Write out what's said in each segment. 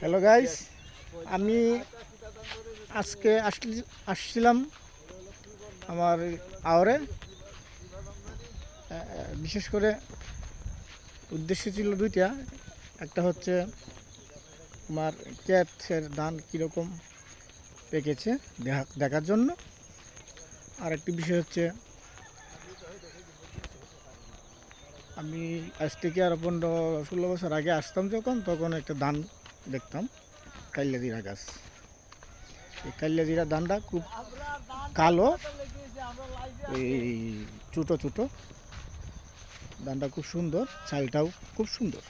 Hello guys, আমি আজকে আসছিলাম আমার আওরে। বিশেষ করে উদ্দেশ্য ছিল দুইটা। একটা হচ্ছে আমার ক্ষেতের ধান কীরকম পেকেছে দেখার জন্য, আর একটি বিষয় হচ্ছে আমি আজ থেকে আর 15-16 বছর আগে আসতাম তখন একটা ধান দেখতাম, কাইল্লাজিরা গাছ। এই কাইল্লাজিরা ধানটা খুব কালো, এই ছোটো ছোটো ধানটা খুব সুন্দর, চালটাও খুব সুন্দর,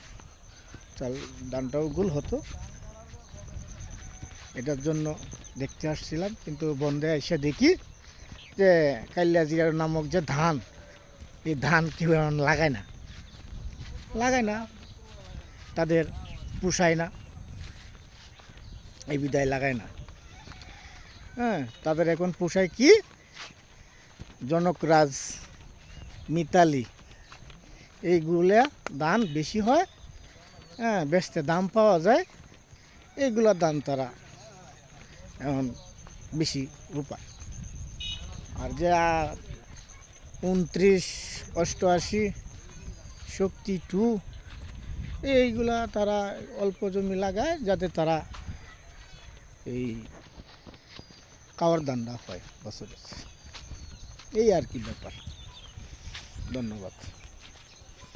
ধানটাও গোল হতো। এটার জন্য দেখতে আসছিলাম, কিন্তু বন্ধে এসে দেখি যে কাইল্লাজিরা নামক যে ধান, এই ধান কেউ লাগায় না, তাদের পোষায় না, এই বিদায় লাগায় না। হ্যাঁ, তাদের এখন পোষায় কি জনকরাজ, মিতালি, এইগুলা ধান বেশি হয়, হ্যাঁ, বেচতে দাম পাওয়া যায়, এইগুলোর দাম তারা এখন বেশি রূপায়। আর যে 29-88 শক্তি 2 এইগুলা তারা অল্প জমি লাগায়, যাতে তারা এই কাওয়ার ধানটা হয় বছরে। এই আর কি ব্যাপার। ধন্যবাদ।